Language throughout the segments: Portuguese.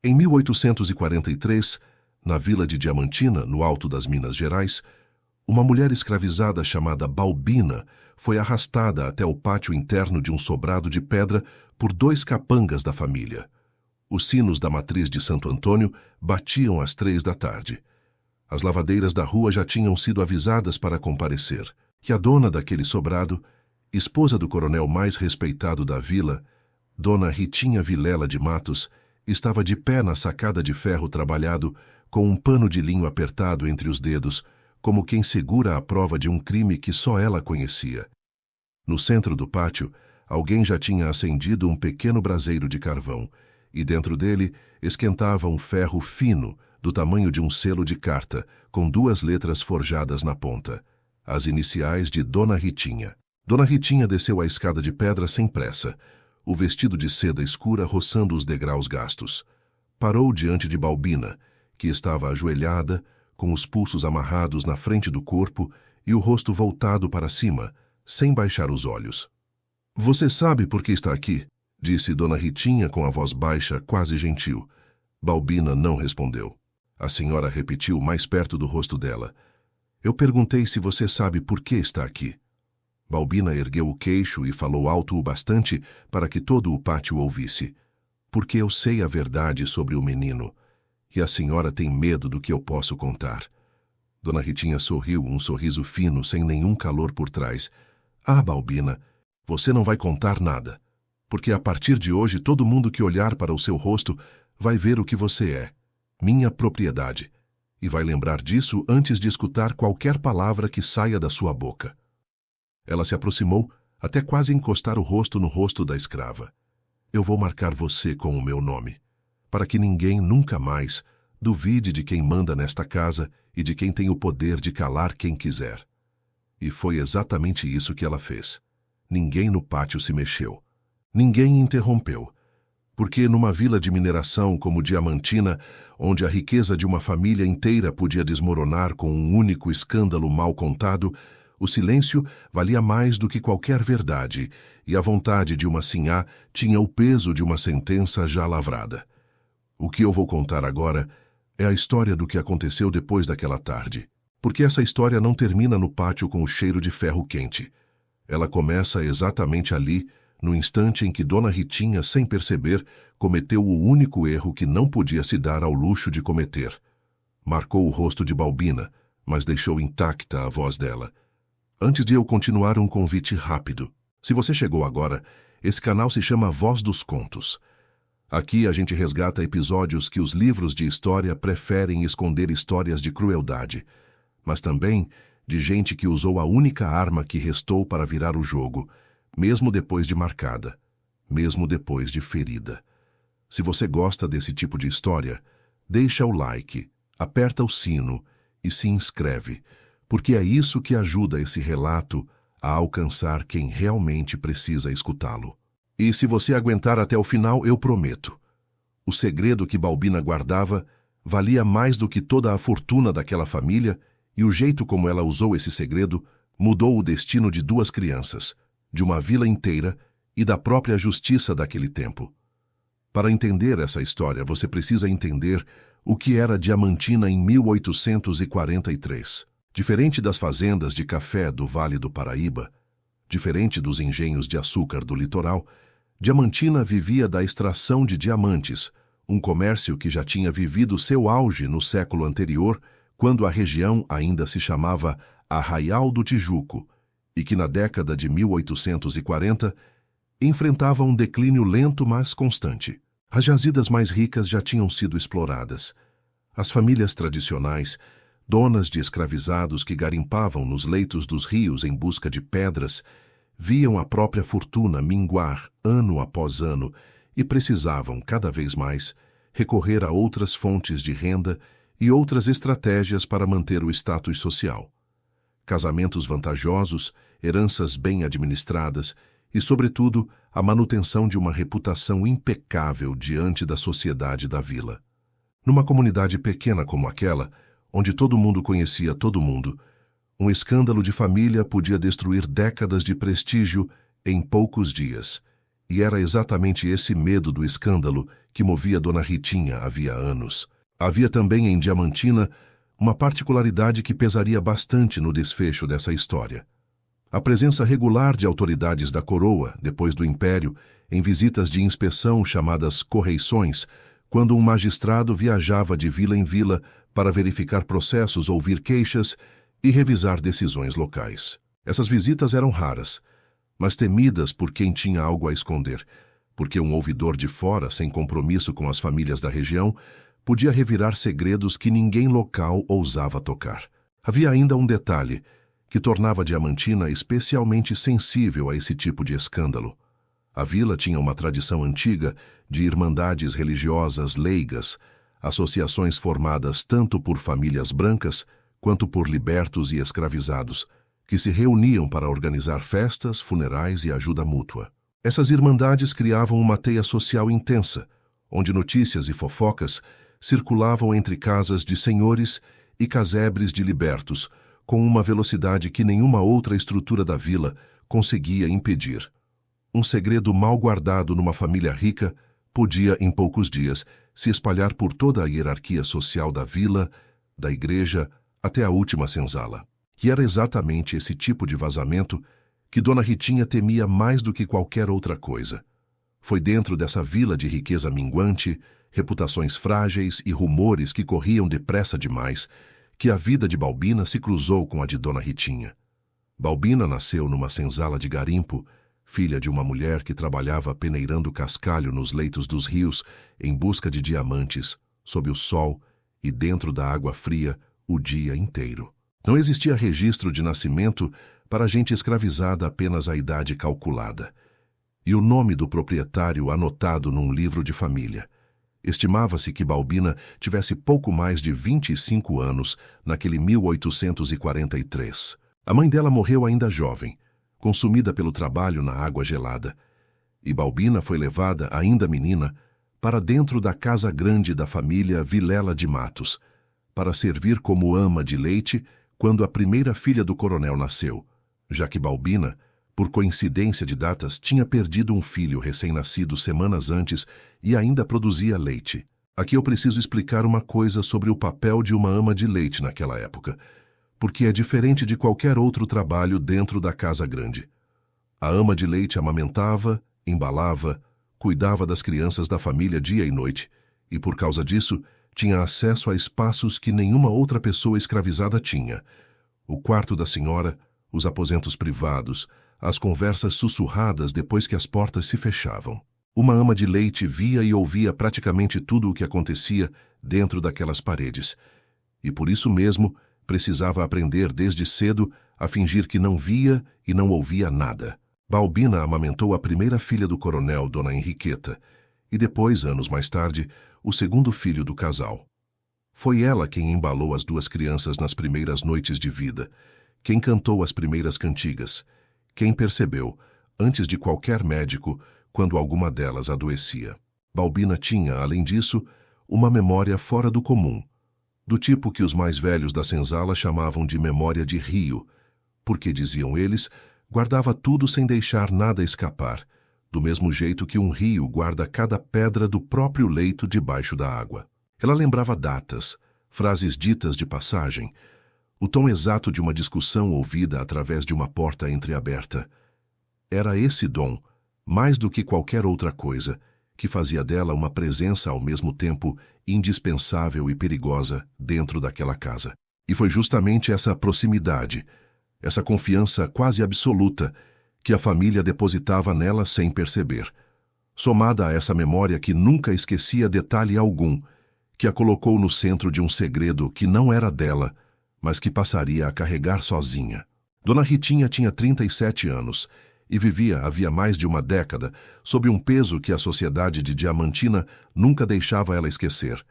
Em 1843, na vila de Diamantina, no alto das Minas Gerais, uma mulher escravizada chamada Balbina foi arrastada até o pátio interno de um sobrado de pedra por 2 capangas da família. Os sinos da matriz de Santo Antônio batiam às 3 da tarde. As lavadeiras da rua já tinham sido avisadas para comparecer, e a dona daquele sobrado, esposa do coronel mais respeitado da vila, Dona Ritinha Vilela de Matos, estava de pé na sacada de ferro trabalhado, com um pano de linho apertado entre os dedos, como quem segura a prova de um crime que só ela conhecia. No centro do pátio, alguém já tinha acendido um pequeno braseiro de carvão, e dentro dele esquentava um ferro fino, do tamanho de um selo de carta, com 2 letras forjadas na ponta, as iniciais de Dona Ritinha. Dona Ritinha desceu a escada de pedra sem pressa, o vestido de seda escura roçando os degraus gastos. Parou diante de Balbina, que estava ajoelhada, com os pulsos amarrados na frente do corpo e o rosto voltado para cima, sem baixar os olhos. "Você sabe por que está aqui?" disse Dona Ritinha com a voz baixa, quase gentil. Balbina não respondeu. A senhora repetiu mais perto do rosto dela. "Eu perguntei se você sabe por que está aqui." Balbina ergueu o queixo e falou alto o bastante para que todo o pátio ouvisse. "Porque eu sei a verdade sobre o menino, e a senhora tem medo do que eu posso contar." Dona Ritinha sorriu, um sorriso fino, sem nenhum calor por trás. "Ah, Balbina, você não vai contar nada, porque a partir de hoje todo mundo que olhar para o seu rosto vai ver o que você é, minha propriedade, e vai lembrar disso antes de escutar qualquer palavra que saia da sua boca." Ela se aproximou, até quase encostar o rosto no rosto da escrava. "Eu vou marcar você com o meu nome, para que ninguém nunca mais duvide de quem manda nesta casa e de quem tem o poder de calar quem quiser." E foi exatamente isso que ela fez. Ninguém no pátio se mexeu. Ninguém interrompeu. Porque numa vila de mineração como Diamantina, onde a riqueza de uma família inteira podia desmoronar com um único escândalo mal contado, o silêncio valia mais do que qualquer verdade, e a vontade de uma sinhá tinha o peso de uma sentença já lavrada. O que eu vou contar agora é a história do que aconteceu depois daquela tarde, porque essa história não termina no pátio com o cheiro de ferro quente. Ela começa exatamente ali, no instante em que Dona Ritinha, sem perceber, cometeu o único erro que não podia se dar ao luxo de cometer. Marcou o rosto de Balbina, mas deixou intacta a voz dela. Antes de eu continuar, um convite rápido. Se você chegou agora, esse canal se chama Voz dos Contos. Aqui a gente resgata episódios que os livros de história preferem esconder, histórias de crueldade, mas também de gente que usou a única arma que restou para virar o jogo, mesmo depois de marcada, mesmo depois de ferida. Se você gosta desse tipo de história, deixa o like, aperta o sino e se inscreve, porque é isso que ajuda esse relato a alcançar quem realmente precisa escutá-lo. E se você aguentar até o final, eu prometo, o segredo que Balbina guardava valia mais do que toda a fortuna daquela família, e o jeito como ela usou esse segredo mudou o destino de 2 crianças, de uma vila inteira e da própria justiça daquele tempo. Para entender essa história, você precisa entender o que era Diamantina em 1843. Diferente das fazendas de café do Vale do Paraíba, diferente dos engenhos de açúcar do litoral, Diamantina vivia da extração de diamantes, um comércio que já tinha vivido seu auge no século anterior, quando a região ainda se chamava Arraial do Tijuco, e que na década de 1840 enfrentava um declínio lento, mas constante. As jazidas mais ricas já tinham sido exploradas. As famílias tradicionais, donas de escravizados que garimpavam nos leitos dos rios em busca de pedras, viam a própria fortuna minguar ano após ano e precisavam, cada vez mais, recorrer a outras fontes de renda e outras estratégias para manter o status social. Casamentos vantajosos, heranças bem administradas e, sobretudo, a manutenção de uma reputação impecável diante da sociedade da vila. Numa comunidade pequena como aquela, onde todo mundo conhecia todo mundo, um escândalo de família podia destruir décadas de prestígio em poucos dias. E era exatamente esse medo do escândalo que movia Dona Ritinha havia anos. Havia também em Diamantina uma particularidade que pesaria bastante no desfecho dessa história. A presença regular de autoridades da coroa, depois do Império, em visitas de inspeção chamadas correições, quando um magistrado viajava de vila em vila para verificar processos, ouvir queixas e revisar decisões locais. Essas visitas eram raras, mas temidas por quem tinha algo a esconder, porque um ouvidor de fora, sem compromisso com as famílias da região, podia revirar segredos que ninguém local ousava tocar. Havia ainda um detalhe que tornava Diamantina especialmente sensível a esse tipo de escândalo. A vila tinha uma tradição antiga de irmandades religiosas leigas, associações formadas tanto por famílias brancas quanto por libertos e escravizados, que se reuniam para organizar festas, funerais e ajuda mútua. Essas irmandades criavam uma teia social intensa, onde notícias e fofocas circulavam entre casas de senhores e casebres de libertos, com uma velocidade que nenhuma outra estrutura da vila conseguia impedir. Um segredo mal guardado numa família rica podia, em poucos dias, se espalhar por toda a hierarquia social da vila, da igreja, até a última senzala. E era exatamente esse tipo de vazamento que Dona Ritinha temia mais do que qualquer outra coisa. Foi dentro dessa vila de riqueza minguante, reputações frágeis e rumores que corriam depressa demais, que a vida de Balbina se cruzou com a de Dona Ritinha. Balbina nasceu numa senzala de garimpo, filha de uma mulher que trabalhava peneirando cascalho nos leitos dos rios em busca de diamantes, sob o sol e dentro da água fria o dia inteiro. Não existia registro de nascimento para gente escravizada apenas à idade calculada, e o nome do proprietário anotado num livro de família. Estimava-se que Balbina tivesse pouco mais de 25 anos naquele 1843. A mãe dela morreu ainda jovem, consumida pelo trabalho na água gelada, e Balbina foi levada, ainda menina, para dentro da casa grande da família Vilela de Matos, para servir como ama de leite quando a primeira filha do coronel nasceu, já que Balbina, por coincidência de datas, tinha perdido um filho recém-nascido semanas antes e ainda produzia leite. Aqui eu preciso explicar uma coisa sobre o papel de uma ama de leite naquela época, porque é diferente de qualquer outro trabalho dentro da casa grande. A ama de leite amamentava, embalava, cuidava das crianças da família dia e noite, e por causa disso tinha acesso a espaços que nenhuma outra pessoa escravizada tinha. O quarto da senhora, os aposentos privados, as conversas sussurradas depois que as portas se fechavam. Uma ama de leite via e ouvia praticamente tudo o que acontecia dentro daquelas paredes, e por isso mesmo precisava aprender desde cedo a fingir que não via e não ouvia nada. Balbina amamentou a primeira filha do coronel, Dona Henriqueta, e depois, anos mais tarde, o segundo filho do casal. Foi ela quem embalou as duas crianças nas primeiras noites de vida, quem cantou as primeiras cantigas, quem percebeu, antes de qualquer médico, quando alguma delas adoecia. Balbina tinha, além disso, uma memória fora do comum, do tipo que os mais velhos da senzala chamavam de memória de rio, porque, diziam eles, guardava tudo sem deixar nada escapar, do mesmo jeito que um rio guarda cada pedra do próprio leito debaixo da água. Ela lembrava datas, frases ditas de passagem, o tom exato de uma discussão ouvida através de uma porta entreaberta. Era esse dom, mais do que qualquer outra coisa, que fazia dela uma presença ao mesmo tempo indispensável e perigosa dentro daquela casa. E foi justamente essa proximidade, essa confiança quase absoluta, que a família depositava nela sem perceber, somada a essa memória que nunca esquecia detalhe algum, que a colocou no centro de um segredo que não era dela, mas que passaria a carregar sozinha. Dona Ritinha tinha 37 anos e vivia havia mais de uma década sob um peso que a sociedade de Diamantina nunca deixava ela esquecer.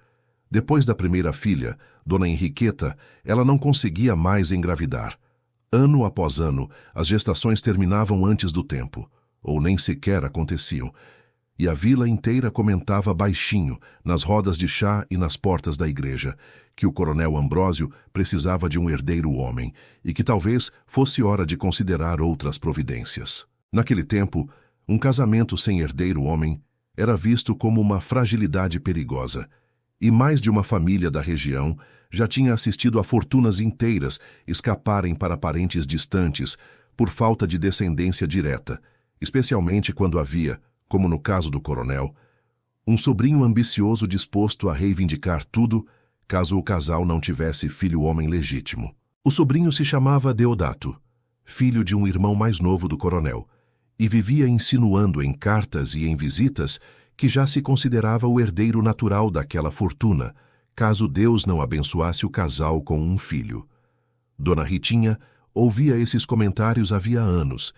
Depois da primeira filha, Dona Henriqueta, ela não conseguia mais engravidar. Ano após ano, as gestações terminavam antes do tempo, ou nem sequer aconteciam, e a vila inteira comentava baixinho, nas rodas de chá e nas portas da igreja, que o coronel Ambrósio precisava de um herdeiro homem e que talvez fosse hora de considerar outras providências. Naquele tempo, um casamento sem herdeiro homem era visto como uma fragilidade perigosa, e mais de uma família da região já tinha assistido a fortunas inteiras escaparem para parentes distantes por falta de descendência direta, especialmente quando havia, como no caso do coronel, um sobrinho ambicioso disposto a reivindicar tudo caso o casal não tivesse filho homem legítimo. O sobrinho se chamava Deodato, filho de um irmão mais novo do coronel, e vivia insinuando em cartas e em visitas que já se considerava o herdeiro natural daquela fortuna, caso Deus não abençoasse o casal com um filho. Dona Ritinha ouvia esses comentários havia anos,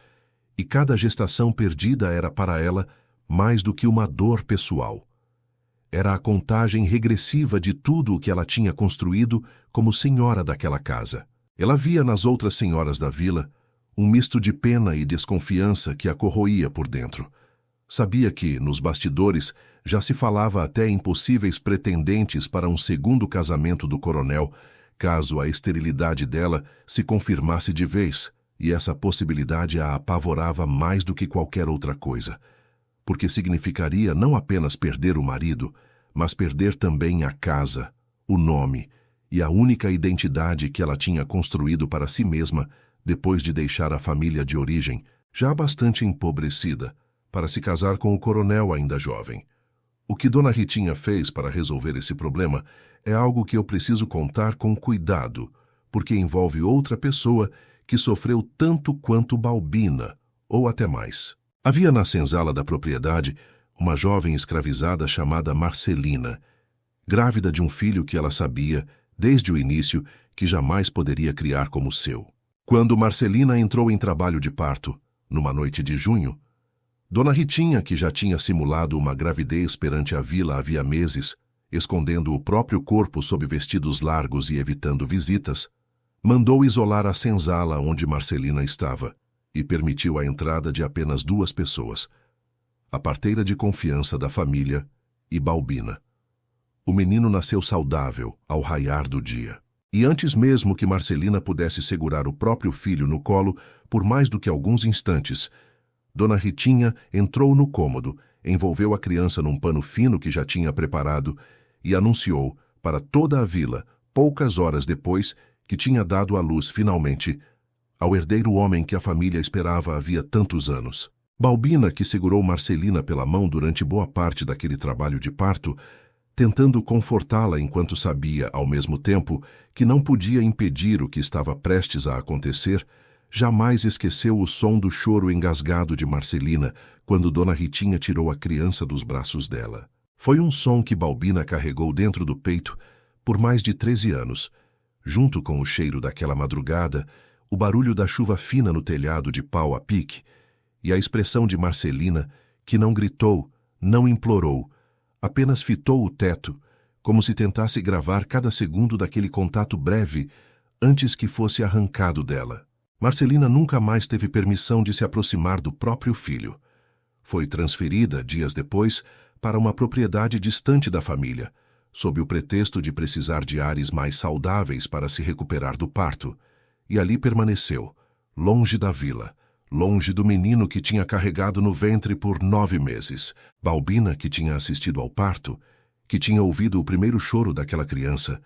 e cada gestação perdida era para ela mais do que uma dor pessoal. Era a contagem regressiva de tudo o que ela tinha construído como senhora daquela casa. Ela via nas outras senhoras da vila um misto de pena e desconfiança que a corroía por dentro. Sabia que, nos bastidores, já se falava até em possíveis pretendentes para um segundo casamento do coronel, caso a esterilidade dela se confirmasse de vez, e essa possibilidade a apavorava mais do que qualquer outra coisa, porque significaria não apenas perder o marido, mas perder também a casa, o nome e a única identidade que ela tinha construído para si mesma depois de deixar a família de origem, já bastante empobrecida, para se casar com o coronel ainda jovem. O que Dona Ritinha fez para resolver esse problema é algo que eu preciso contar com cuidado, porque envolve outra pessoa que sofreu tanto quanto Balbina, ou até mais. Havia na senzala da propriedade uma jovem escravizada chamada Marcelina, grávida de um filho que ela sabia, desde o início, que jamais poderia criar como seu. Quando Marcelina entrou em trabalho de parto, numa noite de junho, Dona Ritinha, que já tinha simulado uma gravidez perante a vila havia meses, escondendo o próprio corpo sob vestidos largos e evitando visitas, mandou isolar a senzala onde Marcelina estava e permitiu a entrada de apenas 2 pessoas, a parteira de confiança da família e Balbina. O menino nasceu saudável ao raiar do dia. E antes mesmo que Marcelina pudesse segurar o próprio filho no colo por mais do que alguns instantes, Dona Ritinha entrou no cômodo, envolveu a criança num pano fino que já tinha preparado e anunciou para toda a vila, poucas horas depois, que tinha dado à luz, finalmente, ao herdeiro homem que a família esperava havia tantos anos. Balbina, que segurou Marcelina pela mão durante boa parte daquele trabalho de parto, tentando confortá-la enquanto sabia, ao mesmo tempo, que não podia impedir o que estava prestes a acontecer, jamais esqueceu o som do choro engasgado de Marcelina quando Dona Ritinha tirou a criança dos braços dela. Foi um som que Balbina carregou dentro do peito por mais de 13 anos, junto com o cheiro daquela madrugada, o barulho da chuva fina no telhado de pau a pique e a expressão de Marcelina, que não gritou, não implorou, apenas fitou o teto, como se tentasse gravar cada segundo daquele contato breve antes que fosse arrancado dela. Marcelina nunca mais teve permissão de se aproximar do próprio filho. Foi transferida, dias depois, para uma propriedade distante da família, sob o pretexto de precisar de ares mais saudáveis para se recuperar do parto, e ali permaneceu, longe da vila, longe do menino que tinha carregado no ventre por 9 meses. Balbina, que tinha assistido ao parto, que tinha ouvido o primeiro choro daquela criança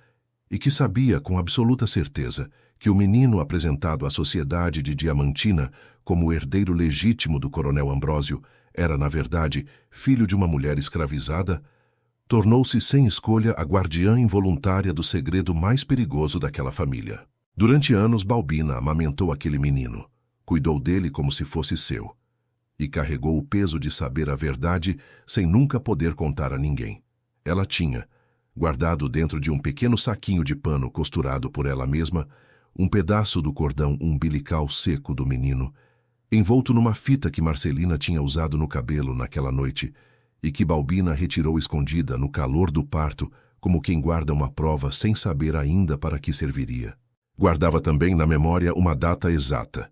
e que sabia com absoluta certeza que o menino apresentado à sociedade de Diamantina como o herdeiro legítimo do coronel Ambrósio era, na verdade, filho de uma mulher escravizada, tornou-se sem escolha a guardiã involuntária do segredo mais perigoso daquela família. Durante anos, Balbina amamentou aquele menino, cuidou dele como se fosse seu, e carregou o peso de saber a verdade sem nunca poder contar a ninguém. Ela tinha, guardado dentro de um pequeno saquinho de pano costurado por ela mesma, um pedaço do cordão umbilical seco do menino, envolto numa fita que Marcelina tinha usado no cabelo naquela noite e que Balbina retirou escondida no calor do parto, como quem guarda uma prova sem saber ainda para que serviria. Guardava também na memória uma data exata.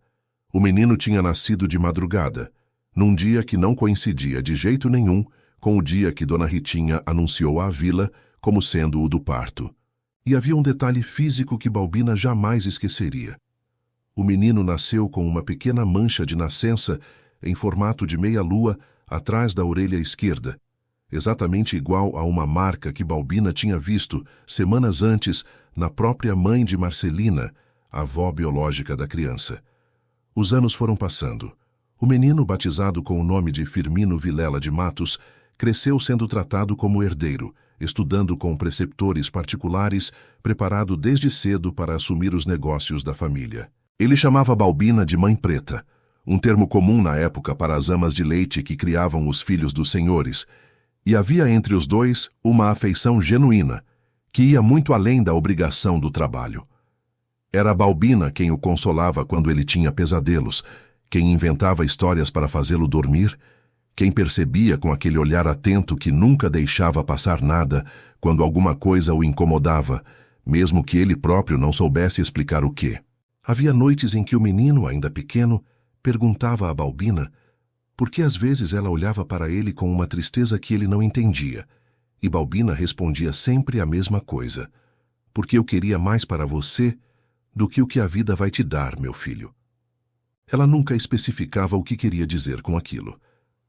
O menino tinha nascido de madrugada, num dia que não coincidia de jeito nenhum com o dia que Dona Ritinha anunciou à vila como sendo o do parto. E havia um detalhe físico que Balbina jamais esqueceria. O menino nasceu com uma pequena mancha de nascença em formato de meia-lua atrás da orelha esquerda, exatamente igual a uma marca que Balbina tinha visto semanas antes na própria mãe de Marcelina, a avó biológica da criança. Os anos foram passando. O menino, batizado com o nome de Firmino Vilela de Matos, cresceu sendo tratado como herdeiro, estudando com preceptores particulares, preparado desde cedo para assumir os negócios da família. Ele chamava Balbina de mãe preta, um termo comum na época para as amas de leite que criavam os filhos dos senhores, e havia entre os dois uma afeição genuína, que ia muito além da obrigação do trabalho. Era Balbina quem o consolava quando ele tinha pesadelos, quem inventava histórias para fazê-lo dormir, quem percebia com aquele olhar atento que nunca deixava passar nada quando alguma coisa o incomodava, mesmo que ele próprio não soubesse explicar o quê. Havia noites em que o menino, ainda pequeno, perguntava a Balbina por que às vezes ela olhava para ele com uma tristeza que ele não entendia, e Balbina respondia sempre a mesma coisa: porque eu queria mais para você do que o que a vida vai te dar, meu filho. Ela nunca especificava o que queria dizer com aquilo,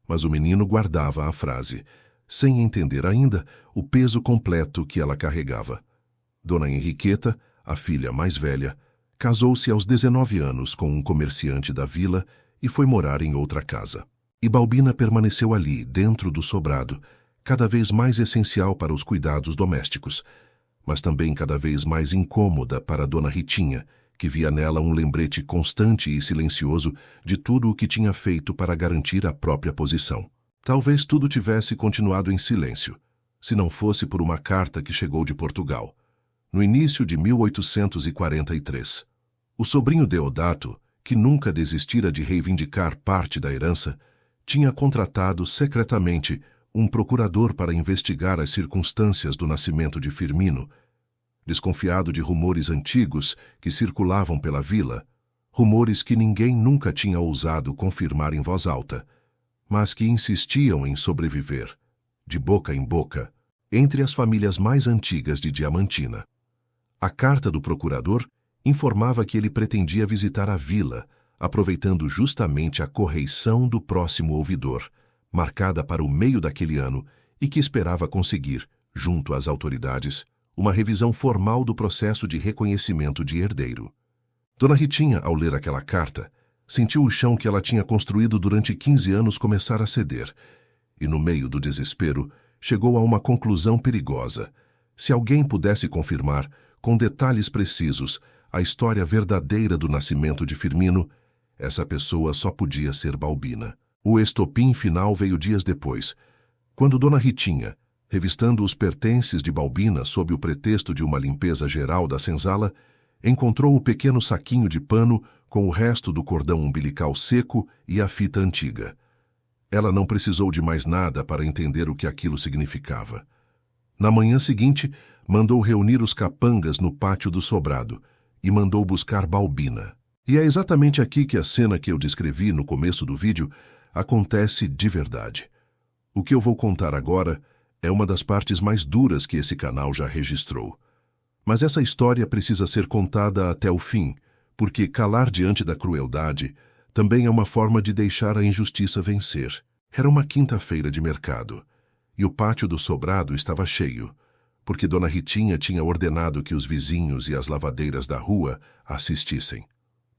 mas o menino guardava a frase, sem entender ainda o peso completo que ela carregava. Dona Henriqueta, a filha mais velha, casou-se aos 19 anos com um comerciante da vila e foi morar em outra casa. E Balbina permaneceu ali, dentro do sobrado, cada vez mais essencial para os cuidados domésticos, mas também cada vez mais incômoda para Dona Ritinha, que via nela um lembrete constante e silencioso de tudo o que tinha feito para garantir a própria posição. Talvez tudo tivesse continuado em silêncio, se não fosse por uma carta que chegou de Portugal, no início de 1843. O sobrinho Deodato, que nunca desistira de reivindicar parte da herança, tinha contratado secretamente um procurador para investigar as circunstâncias do nascimento de Firmino, desconfiado de rumores antigos que circulavam pela vila, rumores que ninguém nunca tinha ousado confirmar em voz alta, mas que insistiam em sobreviver, de boca em boca, entre as famílias mais antigas de Diamantina. A carta do procurador informava que ele pretendia visitar a vila, aproveitando justamente a correição do próximo ouvidor, marcada para o meio daquele ano, e que esperava conseguir, junto às autoridades, uma revisão formal do processo de reconhecimento de herdeiro. Dona Ritinha, ao ler aquela carta, sentiu o chão que ela tinha construído durante 15 anos começar a ceder, e no meio do desespero, chegou a uma conclusão perigosa. Se alguém pudesse confirmar, com detalhes precisos, a história verdadeira do nascimento de Firmino, essa pessoa só podia ser Balbina. O estopim final veio dias depois, quando Dona Ritinha, revistando os pertences de Balbina sob o pretexto de uma limpeza geral da senzala, encontrou o pequeno saquinho de pano com o resto do cordão umbilical seco e a fita antiga. Ela não precisou de mais nada para entender o que aquilo significava. Na manhã seguinte, mandou reunir os capangas no pátio do sobrado e mandou buscar Balbina. E é exatamente aqui que a cena que eu descrevi no começo do vídeo acontece de verdade. O que eu vou contar agora é uma das partes mais duras que esse canal já registrou. Mas essa história precisa ser contada até o fim, porque calar diante da crueldade também é uma forma de deixar a injustiça vencer. Era uma quinta-feira de mercado, e o pátio do sobrado estava cheio, porque Dona Ritinha tinha ordenado que os vizinhos e as lavadeiras da rua assistissem.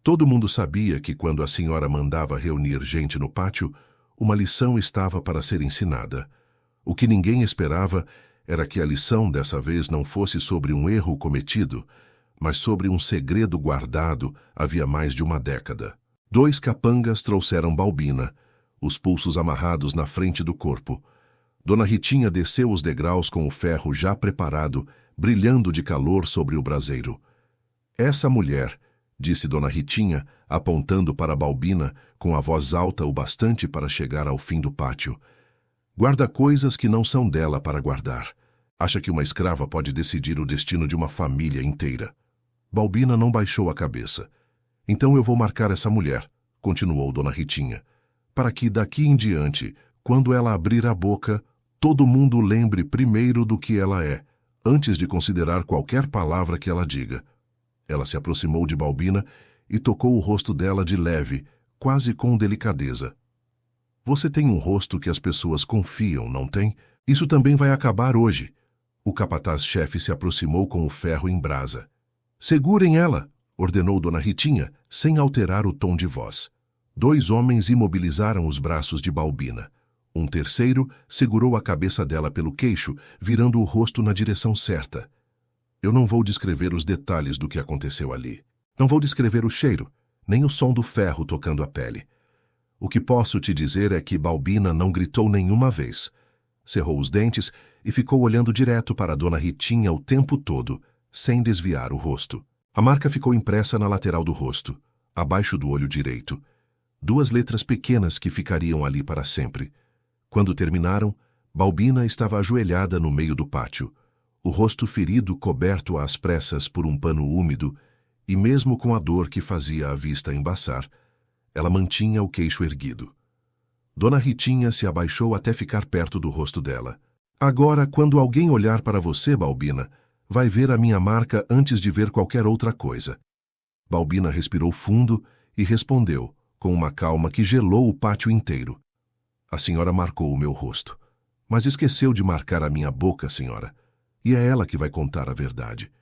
Todo mundo sabia que quando a senhora mandava reunir gente no pátio, uma lição estava para ser ensinada. O que ninguém esperava era que a lição dessa vez não fosse sobre um erro cometido, mas sobre um segredo guardado havia mais de uma década. 2 capangas trouxeram Balbina, os pulsos amarrados na frente do corpo. Dona Ritinha desceu os degraus com o ferro já preparado, brilhando de calor sobre o braseiro. Essa mulher, disse Dona Ritinha, apontando para Balbina com a voz alta o bastante para chegar ao fim do pátio, guarda coisas que não são dela para guardar. Acha que uma escrava pode decidir o destino de uma família inteira. Balbina não baixou a cabeça. Então eu vou marcar essa mulher, continuou Dona Ritinha, para que daqui em diante, quando ela abrir a boca, todo mundo lembre primeiro do que ela é, antes de considerar qualquer palavra que ela diga. Ela se aproximou de Balbina e tocou o rosto dela de leve, quase com delicadeza. Você tem um rosto que as pessoas confiam, não tem? Isso também vai acabar hoje. O capataz-chefe se aproximou com o ferro em brasa. Segurem ela, ordenou Dona Ritinha, sem alterar o tom de voz. 2 homens imobilizaram os braços de Balbina. Um terceiro segurou a cabeça dela pelo queixo, virando o rosto na direção certa. Eu não vou descrever os detalhes do que aconteceu ali. Não vou descrever o cheiro, nem o som do ferro tocando a pele. O que posso te dizer é que Balbina não gritou nenhuma vez. Cerrou os dentes e ficou olhando direto para Dona Ritinha o tempo todo, sem desviar o rosto. A marca ficou impressa na lateral do rosto, abaixo do olho direito. 2 letras pequenas que ficariam ali para sempre. Quando terminaram, Balbina estava ajoelhada no meio do pátio, o rosto ferido coberto às pressas por um pano úmido, e mesmo com a dor que fazia a vista embaçar, ela mantinha o queixo erguido. Dona Ritinha se abaixou até ficar perto do rosto dela. Agora, quando alguém olhar para você, Balbina, vai ver a minha marca antes de ver qualquer outra coisa. Balbina respirou fundo e respondeu, com uma calma que gelou o pátio inteiro. A senhora marcou o meu rosto, mas esqueceu de marcar a minha boca, senhora. E é ela que vai contar a verdade.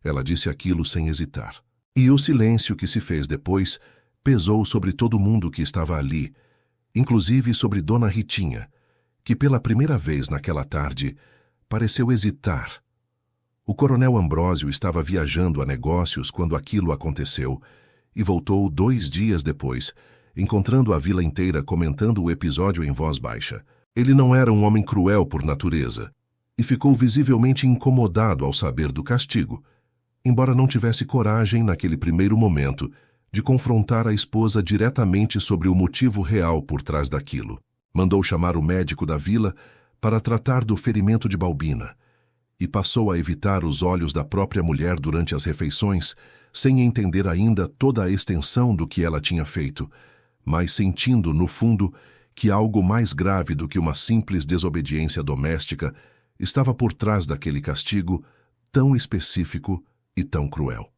Ela disse aquilo sem hesitar. E o silêncio que se fez depois pesou sobre todo mundo que estava ali, inclusive sobre Dona Ritinha, que pela primeira vez naquela tarde pareceu hesitar. O coronel Ambrósio estava viajando a negócios quando aquilo aconteceu e voltou 2 dias depois, encontrando a vila inteira comentando o episódio em voz baixa. Ele não era um homem cruel por natureza e ficou visivelmente incomodado ao saber do castigo, embora não tivesse coragem, naquele primeiro momento, de confrontar a esposa diretamente sobre o motivo real por trás daquilo. Mandou chamar o médico da vila para tratar do ferimento de Balbina e passou a evitar os olhos da própria mulher durante as refeições, sem entender ainda toda a extensão do que ela tinha feito, mas sentindo, no fundo, que algo mais grave do que uma simples desobediência doméstica estava por trás daquele castigo tão específico e tão cruel.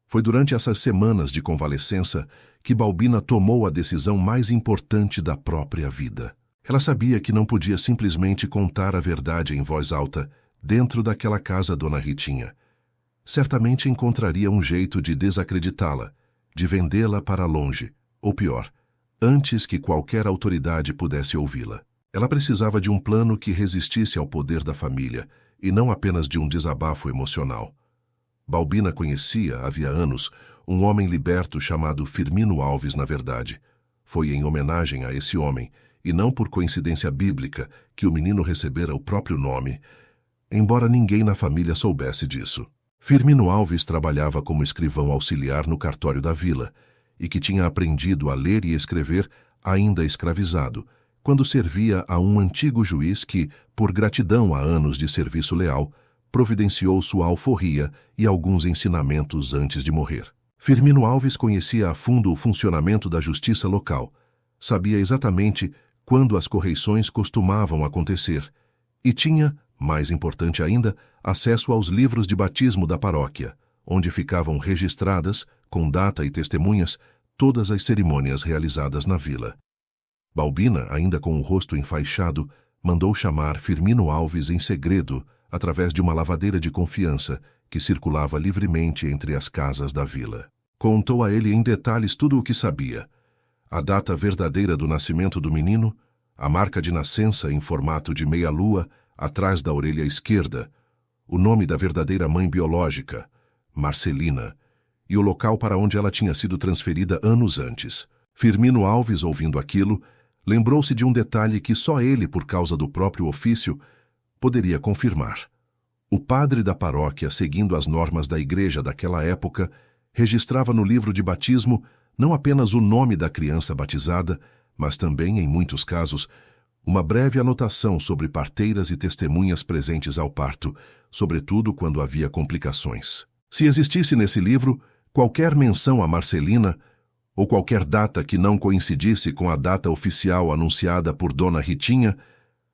Foi durante essas semanas de convalescença que Balbina tomou a decisão mais importante da própria vida. Ela sabia que não podia simplesmente contar a verdade em voz alta dentro daquela casa Dona Ritinha. Certamente encontraria um jeito de desacreditá-la, de vendê-la para longe, ou pior, antes que qualquer autoridade pudesse ouvi-la. Ela precisava de um plano que resistisse ao poder da família e não apenas de um desabafo emocional. Balbina conhecia, havia anos, um homem liberto chamado Firmino Alves, na verdade. Foi em homenagem a esse homem, e não por coincidência bíblica, que o menino recebera o próprio nome, embora ninguém na família soubesse disso. Firmino Alves trabalhava como escrivão auxiliar no cartório da vila, e que tinha aprendido a ler e escrever ainda escravizado, quando servia a um antigo juiz que, por gratidão a anos de serviço leal, providenciou sua alforria e alguns ensinamentos antes de morrer. Firmino Alves conhecia a fundo o funcionamento da justiça local, sabia exatamente quando as correições costumavam acontecer e tinha, mais importante ainda, acesso aos livros de batismo da paróquia, onde ficavam registradas, com data e testemunhas, todas as cerimônias realizadas na vila. Balbina, ainda com o rosto enfaixado, mandou chamar Firmino Alves em segredo através de uma lavadeira de confiança que circulava livremente entre as casas da vila. Contou a ele em detalhes tudo o que sabia: a data verdadeira do nascimento do menino, a marca de nascença em formato de meia-lua atrás da orelha esquerda, o nome da verdadeira mãe biológica, Marcelina, e o local para onde ela tinha sido transferida anos antes. Firmino Alves, ouvindo aquilo, lembrou-se de um detalhe que só ele, por causa do próprio ofício, poderia confirmar. O padre da paróquia, seguindo as normas da igreja daquela época, registrava no livro de batismo não apenas o nome da criança batizada, mas também, em muitos casos, uma breve anotação sobre parteiras e testemunhas presentes ao parto, sobretudo quando havia complicações. Se existisse nesse livro qualquer menção a Marcelina, ou qualquer data que não coincidisse com a data oficial anunciada por Dona Ritinha,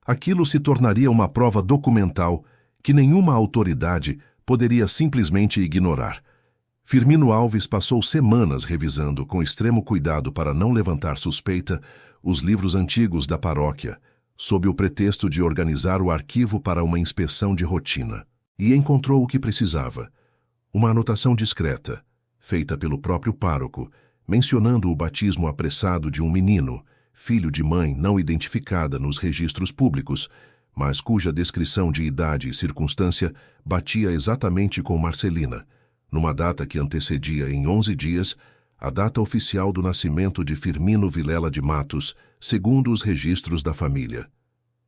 aquilo se tornaria uma prova documental que nenhuma autoridade poderia simplesmente ignorar. Firmino Alves passou semanas revisando com extremo cuidado para não levantar suspeita os livros antigos da paróquia, sob o pretexto de organizar o arquivo para uma inspeção de rotina. E encontrou o que precisava: uma anotação discreta, feita pelo próprio pároco, mencionando o batismo apressado de um menino, filho de mãe não identificada nos registros públicos, mas cuja descrição de idade e circunstância batia exatamente com Marcelina, numa data que antecedia em 11 dias a data oficial do nascimento de Firmino Vilela de Matos, segundo os registros da família.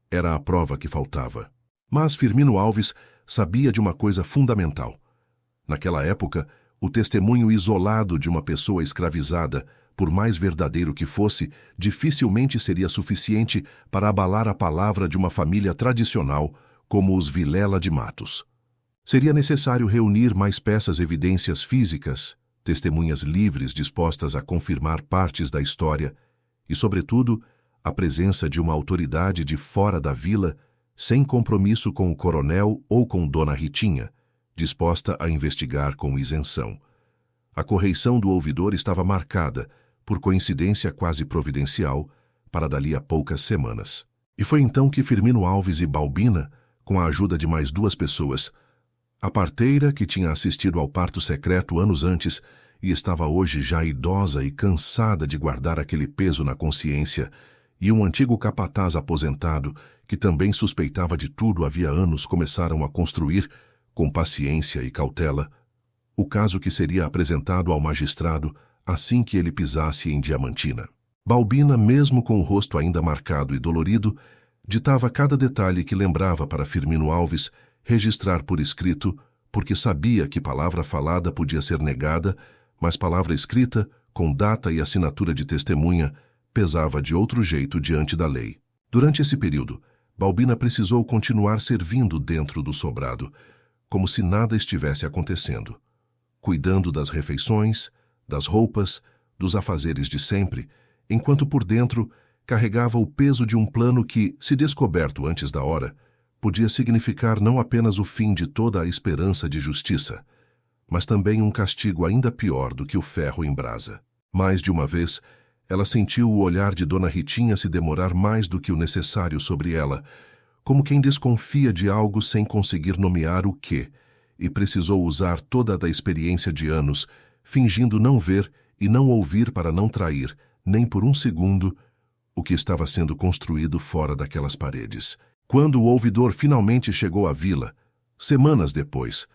Era a prova que faltava. Mas Firmino Alves sabia de uma coisa fundamental. Naquela época, o testemunho isolado de uma pessoa escravizada, por mais verdadeiro que fosse, dificilmente seria suficiente para abalar a palavra de uma família tradicional como os Vilela de Matos. Seria necessário reunir mais evidências físicas, testemunhas livres dispostas a confirmar partes da história e, sobretudo, a presença de uma autoridade de fora da vila, sem compromisso com o coronel ou com Dona Ritinha, disposta a investigar com isenção. A correição do ouvidor estava marcada, por coincidência quase providencial, para dali a poucas semanas. E foi então que Firmino Alves e Balbina, com a ajuda de mais 2 pessoas, a parteira, que tinha assistido ao parto secreto anos antes e estava hoje já idosa e cansada de guardar aquele peso na consciência, e um antigo capataz aposentado, que também suspeitava de tudo havia anos, começaram a construir, com paciência e cautela, o caso que seria apresentado ao magistrado assim que ele pisasse em Diamantina. Balbina, mesmo com o rosto ainda marcado e dolorido, ditava cada detalhe que lembrava para Firmino Alves registrar por escrito, porque sabia que palavra falada podia ser negada, mas palavra escrita, com data e assinatura de testemunha, pesava de outro jeito diante da lei. Durante esse período, Balbina precisou continuar servindo dentro do sobrado, como se nada estivesse acontecendo, cuidando das refeições, das roupas, dos afazeres de sempre, enquanto por dentro carregava o peso de um plano que, se descoberto antes da hora, podia significar não apenas o fim de toda a esperança de justiça, mas também um castigo ainda pior do que o ferro em brasa. Mais de uma vez, ela sentiu o olhar de Dona Ritinha se demorar mais do que o necessário sobre ela, como quem desconfia de algo sem conseguir nomear o quê, e precisou usar toda a da experiência de anos, fingindo não ver e não ouvir para não trair, nem por um segundo, o que estava sendo construído fora daquelas paredes. Quando o ouvidor finalmente chegou à vila, semanas depois,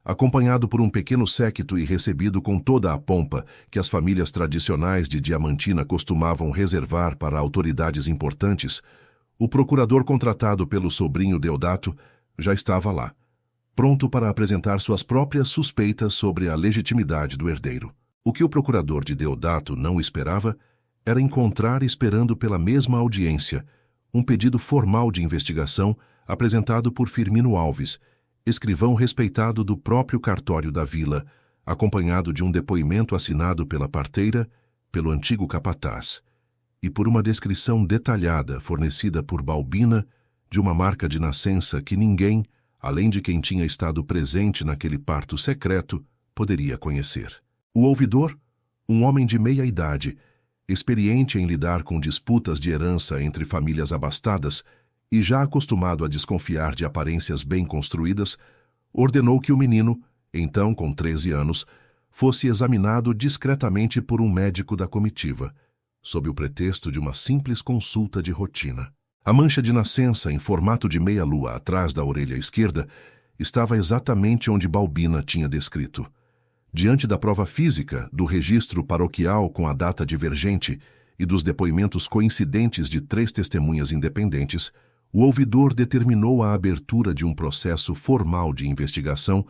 acompanhado por um pequeno séquito e recebido com toda a pompa que as famílias tradicionais de Diamantina costumavam reservar para autoridades importantes, o procurador contratado pelo sobrinho Deodato já estava lá, pronto para apresentar suas próprias suspeitas sobre a legitimidade do herdeiro. O que o procurador de Deodato não esperava era encontrar, esperando pela mesma audiência, um pedido formal de investigação apresentado por Firmino Alves, escrivão respeitado do próprio cartório da vila, acompanhado de um depoimento assinado pela parteira, pelo antigo capataz, e por uma descrição detalhada fornecida por Balbina de uma marca de nascença que ninguém, além de quem tinha estado presente naquele parto secreto, poderia conhecer. O ouvidor, um homem de meia idade, experiente em lidar com disputas de herança entre famílias abastadas e já acostumado a desconfiar de aparências bem construídas, ordenou que o menino, então com 13 anos, fosse examinado discretamente por um médico da comitiva, sob o pretexto de uma simples consulta de rotina. A mancha de nascença em formato de meia-lua atrás da orelha esquerda estava exatamente onde Balbina tinha descrito. Diante da prova física, do registro paroquial com a data divergente e dos depoimentos coincidentes de 3 testemunhas independentes, o ouvidor determinou a abertura de um processo formal de investigação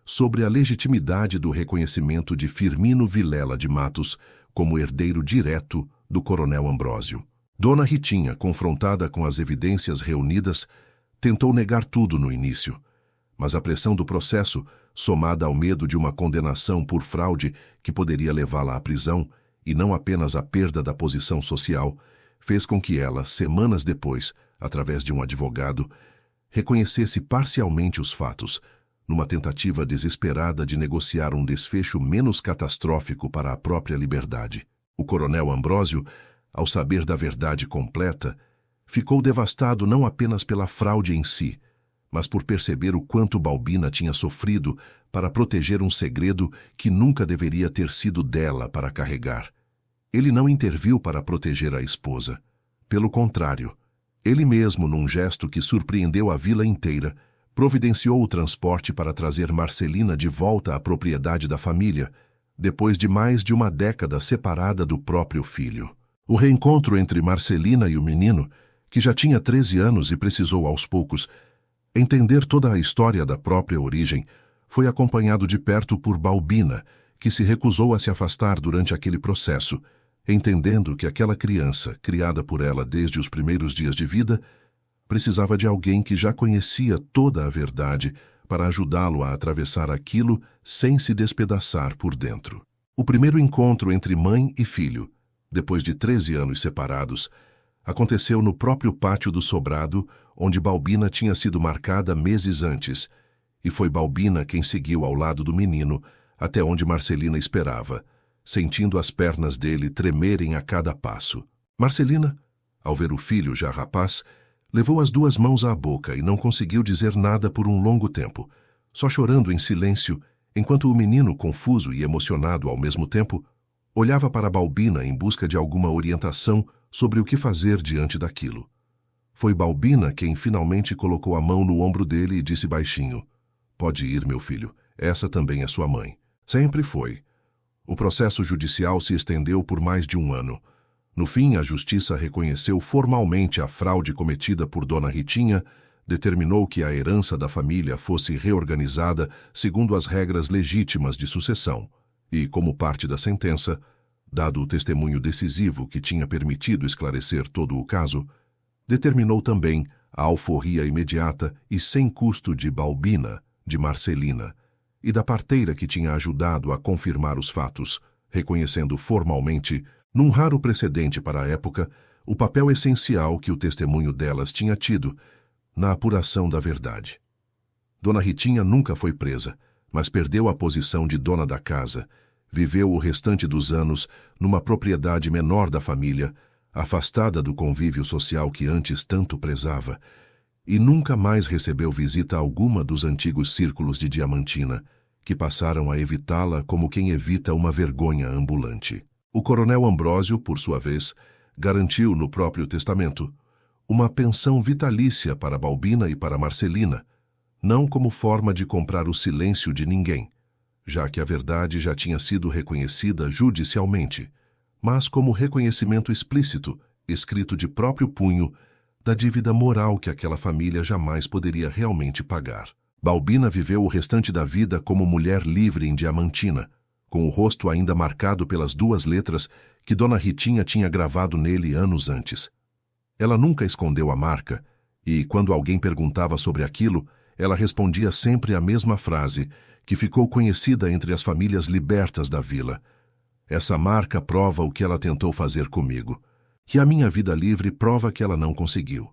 sobre a legitimidade do reconhecimento de Firmino Vilela de Matos como herdeiro direto do coronel Ambrósio. Dona Ritinha, confrontada com as evidências reunidas, tentou negar tudo no início, mas a pressão do processo, somada ao medo de uma condenação por fraude que poderia levá-la à prisão, e não apenas à perda da posição social, fez com que ela, semanas depois, através de um advogado, reconhecesse parcialmente os fatos, numa tentativa desesperada de negociar um desfecho menos catastrófico para a própria liberdade. O coronel Ambrósio, ao saber da verdade completa, ficou devastado não apenas pela fraude em si, mas por perceber o quanto Balbina tinha sofrido para proteger um segredo que nunca deveria ter sido dela para carregar. Ele não interviu para proteger a esposa. Pelo contrário, ele mesmo, num gesto que surpreendeu a vila inteira, providenciou o transporte para trazer Marcelina de volta à propriedade da família, depois de mais de uma década separada do próprio filho. O reencontro entre Marcelina e o menino, que já tinha 13 anos e precisou aos poucos entender toda a história da própria origem, foi acompanhado de perto por Balbina, que se recusou a se afastar durante aquele processo, entendendo que aquela criança, criada por ela desde os primeiros dias de vida, precisava de alguém que já conhecia toda a verdade para ajudá-lo a atravessar aquilo sem se despedaçar por dentro. O primeiro encontro entre mãe e filho, depois de 13 anos separados, aconteceu no próprio pátio do sobrado, onde Balbina tinha sido marcada meses antes, e foi Balbina quem seguiu ao lado do menino até onde Marcelina esperava, sentindo as pernas dele tremerem a cada passo. Marcelina, ao ver o filho já rapaz, levou as duas mãos à boca e não conseguiu dizer nada por um longo tempo, só chorando em silêncio, enquanto o menino, confuso e emocionado ao mesmo tempo, olhava para Balbina em busca de alguma orientação sobre o que fazer diante daquilo. Foi Balbina quem finalmente colocou a mão no ombro dele e disse baixinho: "Pode ir, meu filho, essa também é sua mãe." Sempre foi. O processo judicial se estendeu por mais de um ano. No fim, a justiça reconheceu formalmente a fraude cometida por Dona Ritinha, determinou que a herança da família fosse reorganizada segundo as regras legítimas de sucessão e, como parte da sentença, dado o testemunho decisivo que tinha permitido esclarecer todo o caso, determinou também a alforria imediata e sem custo de Balbina, de Marcelina, e da parteira que tinha ajudado a confirmar os fatos, reconhecendo formalmente, num raro precedente para a época, o papel essencial que o testemunho delas tinha tido na apuração da verdade. Dona Ritinha nunca foi presa, mas perdeu a posição de dona da casa, viveu o restante dos anos numa propriedade menor da família, afastada do convívio social que antes tanto prezava, e nunca mais recebeu visita alguma dos antigos círculos de Diamantina, que passaram a evitá-la como quem evita uma vergonha ambulante. O coronel Ambrósio, por sua vez, garantiu no próprio testamento uma pensão vitalícia para Balbina e para Marcelina, não como forma de comprar o silêncio de ninguém, já que a verdade já tinha sido reconhecida judicialmente, mas como reconhecimento explícito, escrito de próprio punho, da dívida moral que aquela família jamais poderia realmente pagar. Balbina viveu o restante da vida como mulher livre em Diamantina, com o rosto ainda marcado pelas duas letras que Dona Ritinha tinha gravado nele anos antes. Ela nunca escondeu a marca, e, quando alguém perguntava sobre aquilo, ela respondia sempre a mesma frase, que ficou conhecida entre as famílias libertas da vila: "Essa marca prova o que ela tentou fazer comigo, e a minha vida livre prova que ela não conseguiu."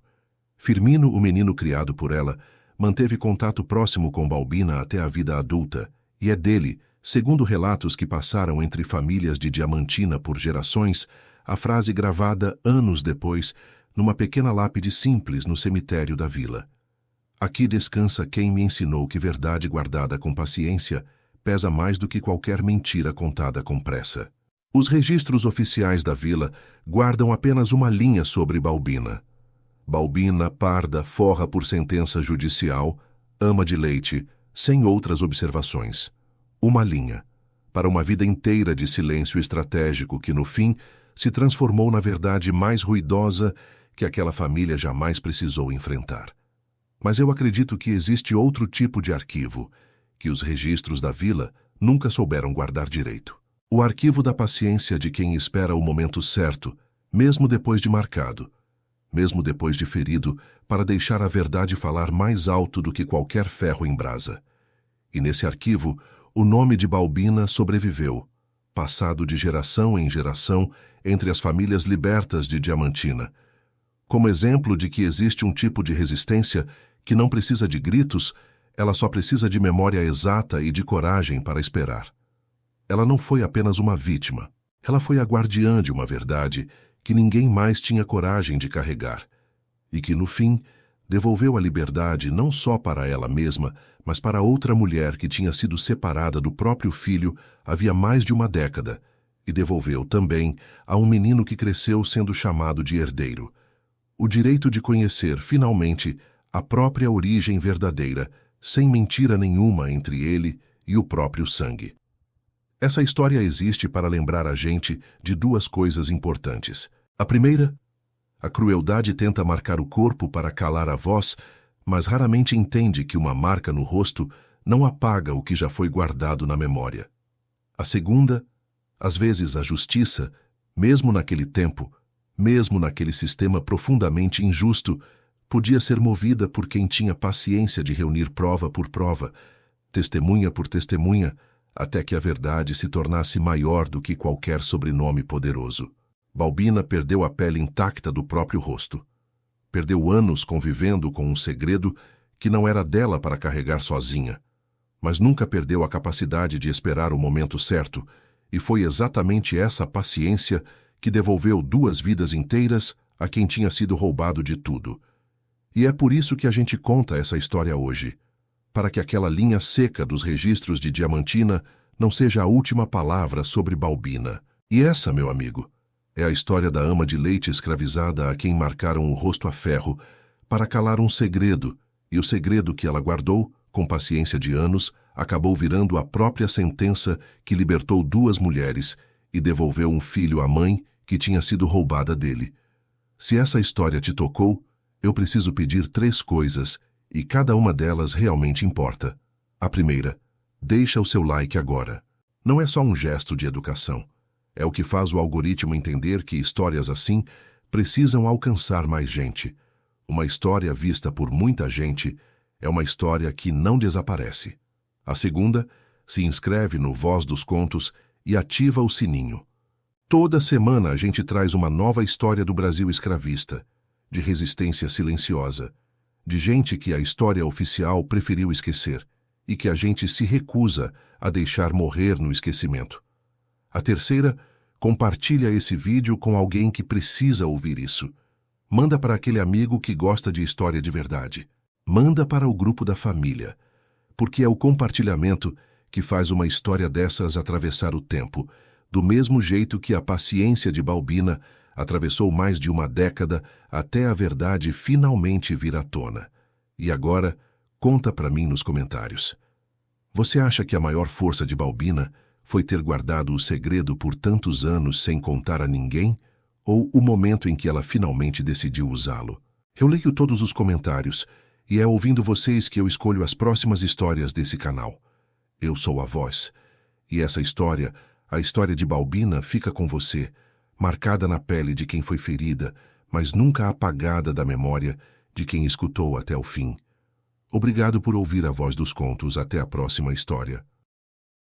Firmino, o menino criado por ela, manteve contato próximo com Balbina até a vida adulta, e é dele, segundo relatos que passaram entre famílias de Diamantina por gerações, a frase gravada anos depois numa pequena lápide simples no cemitério da vila: "Aqui descansa quem me ensinou que verdade guardada com paciência pesa mais do que qualquer mentira contada com pressa." Os registros oficiais da vila guardam apenas uma linha sobre Balbina: "Balbina, parda, forra por sentença judicial, ama de leite, sem outras observações." Uma linha, para uma vida inteira de silêncio estratégico que, no fim, se transformou na verdade mais ruidosa que aquela família jamais precisou enfrentar. Mas eu acredito que existe outro tipo de arquivo, que os registros da vila nunca souberam guardar direito. O arquivo da paciência de quem espera o momento certo, mesmo depois de marcado, mesmo depois de ferido, para deixar a verdade falar mais alto do que qualquer ferro em brasa. E nesse arquivo, o nome de Balbina sobreviveu, passado de geração em geração entre as famílias libertas de Diamantina, como exemplo de que existe um tipo de resistência que não precisa de gritos, ela só precisa de memória exata e de coragem para esperar. Ela não foi apenas uma vítima, ela foi a guardiã de uma verdade que ninguém mais tinha coragem de carregar, e que, no fim, devolveu a liberdade não só para ela mesma, mas para outra mulher que tinha sido separada do próprio filho havia mais de uma década, e devolveu também a um menino que cresceu sendo chamado de herdeiro, o direito de conhecer, finalmente, a própria origem verdadeira, sem mentira nenhuma entre ele e o próprio sangue. Essa história existe para lembrar a gente de duas coisas importantes. A primeira, a crueldade tenta marcar o corpo para calar a voz, mas raramente entende que uma marca no rosto não apaga o que já foi guardado na memória. A segunda, às vezes a justiça, mesmo naquele tempo, mesmo naquele sistema profundamente injusto, podia ser movida por quem tinha paciência de reunir prova por prova, testemunha por testemunha, até que a verdade se tornasse maior do que qualquer sobrenome poderoso. Balbina perdeu a pele intacta do próprio rosto. Perdeu anos convivendo com um segredo que não era dela para carregar sozinha, mas nunca perdeu a capacidade de esperar o momento certo, e foi exatamente essa paciência que devolveu 2 vidas inteiras a quem tinha sido roubado de tudo. E é por isso que a gente conta essa história hoje, para que aquela linha seca dos registros de Diamantina não seja a última palavra sobre Balbina. E essa, meu amigo, é a história da ama de leite escravizada a quem marcaram o rosto a ferro para calar um segredo, e o segredo que ela guardou, com paciência de anos, acabou virando a própria sentença que libertou 2 mulheres e devolveu um filho à mãe que tinha sido roubada dele. Se essa história te tocou, eu preciso pedir 3 coisas, e cada uma delas realmente importa. A primeira, deixa o seu like agora. Não é só um gesto de educação. É o que faz o algoritmo entender que histórias assim precisam alcançar mais gente. Uma história vista por muita gente é uma história que não desaparece. A segunda, se inscreve no Voz dos Contos e ativa o sininho. Toda semana a gente traz uma nova história do Brasil escravista, de resistência silenciosa, de gente que a história oficial preferiu esquecer e que a gente se recusa a deixar morrer no esquecimento. A terceira, compartilha esse vídeo com alguém que precisa ouvir isso. Manda para aquele amigo que gosta de história de verdade. Manda para o grupo da família, porque é o compartilhamento que faz uma história dessas atravessar o tempo, do mesmo jeito que a paciência de Balbina atravessou mais de uma década até a verdade finalmente vir à tona. E agora, conta para mim nos comentários. Você acha que a maior força de Balbina foi ter guardado o segredo por tantos anos sem contar a ninguém, ou o momento em que ela finalmente decidiu usá-lo? Eu leio todos os comentários, e é ouvindo vocês que eu escolho as próximas histórias desse canal. Eu sou a voz, e essa história, a história de Balbina, fica com você, marcada na pele de quem foi ferida, mas nunca apagada da memória de quem escutou até o fim. Obrigado por ouvir a Voz dos Contos. Até a próxima história.